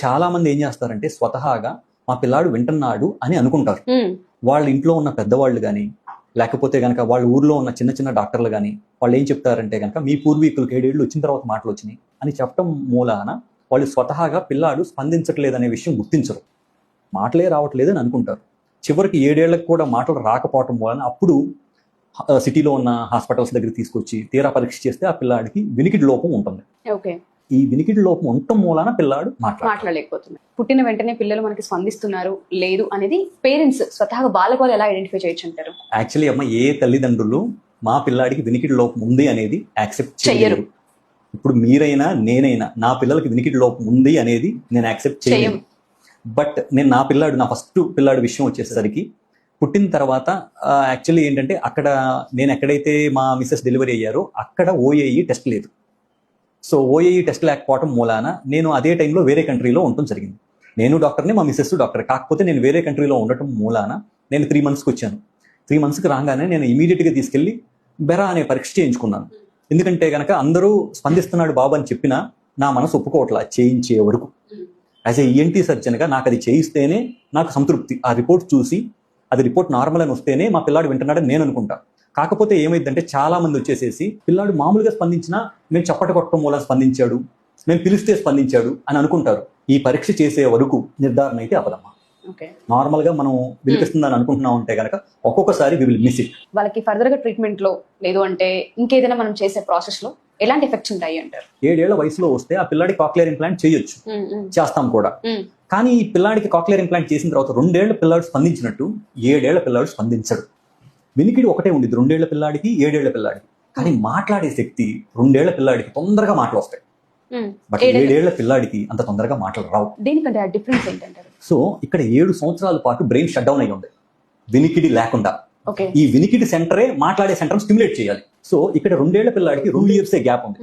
చాలా మంది ఏం చేస్తారంటే స్వతహాగా మా పిల్లాడు వింటున్నాడు అని అనుకుంటారు. వాళ్ళ ఇంట్లో ఉన్న పెద్దవాళ్ళు కానీ లేకపోతే కనుక వాళ్ళ ఊర్లో ఉన్న చిన్న చిన్న డాక్టర్లు కానీ వాళ్ళు ఏం చెప్తారంటే కనుక మీ పూర్వీకులకు 7 ఏళ్ళు వచ్చిన తర్వాత మాటలు వచ్చినాయి అని చెప్పడం మూలాన వాళ్ళు స్వతహాగా పిల్లాడు స్పందించట్లేదు అనే విషయం గుర్తించరు. మాటలే రావట్లేదు అని అనుకుంటారు. చివరికి 7 ఏళ్లకు కూడా మాటలు రాకపోవటం వలన అప్పుడు సిటీలో ఉన్న హాస్పిటల్స్ దగ్గర తీసుకొచ్చి తీరా పరీక్ష చేస్తే ఆ పిల్లాడికి వినికిడి లోపం ఉంటుంది. ఈ వినికిడి లోపం ఉండటం మూలాన పిల్లాడు మాట్లాడలేకపోతున్నారు. పుట్టిన వెంటనే పిల్లలు మనకి స్పందిస్తున్నారు లేదు అనేది పేరెంట్స్ స్వతహాగా బాలకోలు ఎలా ఐడెంటిఫై చేయొచ్చు అంటారు? యాక్చువల్లీ అమ్మ ఏ తల్లిదండ్రులు మా పిల్లాడికి వినికిడి లోపం ఉంది అనేది యాక్సెప్ట్ చేయరు. ఇప్పుడు మీరైనా నేనైనా నా పిల్లలకి వినికిడి లోపం ఉంది అనేది నేను యాక్సెప్ట్ చేయను. బట్ నేను నా ఫస్ట్ పిల్లాడి విషయం వచ్చేసరికి పుట్టిన తర్వాత యాక్చువల్లీ ఏంటంటే అక్కడ నేను ఎక్కడైతే మా మిస్సెస్ డెలివరీ అయ్యారో అక్కడ ఓఏఈ టెస్ట్ లేదు. సో ఓఏఈ టెస్ట్ లేకపోవడం మూలాన నేను అదే టైంలో వేరే కంట్రీలో ఉండటం జరిగింది. నేను డాక్టర్ని, మా మిస్సెస్ డాక్టర్. కాకపోతే నేను వేరే కంట్రీలో ఉండటం మూలాన నేను 3 monthsకి వచ్చాను. 3 monthsకి రాగానే నేను ఇమీడియట్గా తీసుకెళ్ళి బెరా అనే పరీక్ష చేయించుకున్నాను. ఎందుకంటే కనుక అందరూ స్పందిస్తున్నాడు బాబు అని చెప్పినా నా మనసు ఒప్పుకోవట్లా చేయించే వరకు. యాజ్ ఏ ఈఎన్టీ సర్జన్గా నాకు అది చేయిస్తేనే నాకు సంతృప్తి. ఆ రిపోర్ట్ చూసి అది రిపోర్ట్ నార్మల్ అని వస్తేనే మా పిల్లాడు వింటున్నాడని నేను అనుకుంటా. కాకపోతే ఏమైందంటే చాలా మంది వచ్చేసేసి పిల్లాడు మామూలుగా స్పందించినా మేము చప్పట కొట్టడం మూలం స్పందించాడు, మేము పిలిస్తే స్పందించాడు అని అనుకుంటారు. ఈ పరీక్ష చేసే వరకు నిర్ధారణ అయితే అవ్వదమ్మా. నార్మల్ గా మనం వినిపిస్తుందని అనుకుంటున్నాం అంటే కనుక ఒక్కొక్కసారి వి విల్ మిస్ ఇట్. వాళ్ళకి ఫర్దర్ గా ట్రీట్మెంట్ లో లేదు అంటే ఇంకేదైనా మనం చేసే ప్రాసెస్ లో ఎలాంటి ఎఫెక్ట్స్ ఉంటాయి అంటారు? 7 ఏళ్ల వయసులో వస్తే ఆ పిల్లాడికి కాక్లియర్ ఇంప్లాంట్ చేయొచ్చు, చేస్తాం కూడా. కానీ ఈ పిల్లాడికి కాక్లియర్ ఇంప్లాంట్ చేసిన తర్వాత 2 ఏళ్ల పిల్లాడు స్పందించినట్టు 7 ఏళ్ల పిల్లాడు స్పందించడు. వినికిడి ఒకటే ఉంది 2 ఏళ్ల పిల్లాడికి 7 ఏళ్ల పిల్లాడికి. కానీ మాట్లాడే శక్తి 2 ఏళ్ల పిల్లాడికి తొందరగా మాటలు వస్తాయి. బట్ 7 ఏళ్ల పిల్లాడికి అంత తొందరగా మాటలు రావు. దేనికంటే ఆ డిఫరెన్స్ ఏంటంటారు? సో ఇక్కడ 7 సంవత్సరాల పాటు బ్రెయిన్ షట్ డౌన్ అయి ఉంది వినికిడి లేకుండా. ఈ వినికిడి సెంటరే మాట్లాడే సెంటర్ స్టిమ్యులేట్ చేయాలి. సో ఇక్కడ 2 ఏళ్ల పిల్లాడికి 2 years గ్యాప్ ఉంది.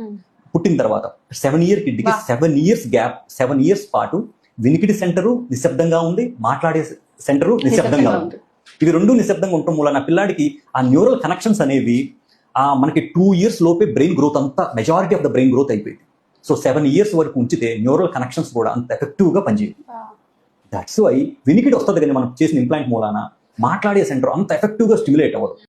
పుట్టిన తర్వాత 7 year కిడ్కి 7 years గ్యాప్. 7 years పాటు వినికిడి సెంటరు నిశ్శబ్దంగా ఉంది, మాట్లాడే సెంటరు నిశ్శబ్దంగా ఉంది. ఇవి 2 నిశ్శబ్దంగా ఉండటం మూలన పిల్లాడికి ఆ న్యూరల్ కనెక్షన్స్ అనేవి మనకి 2 years లోపే బ్రెయిన్ గ్రోత్ అంతా majority of the brain growth అయిపోయింది. సో 7 years వరకు ఉంచితే న్యూరల్ కనెక్షన్స్ కూడా అంత ఎఫెక్టివ్ గా పనిచేయదు. దట్స్ వై వినికిడి వస్తుంది కానీ మనం చేసిన ఇంప్లాంట్ మూలాన మాట్లాడే సెంటర్ అంత ఎఫెక్టివ్ గా స్టిమ్యులేట్ అవ్వదు.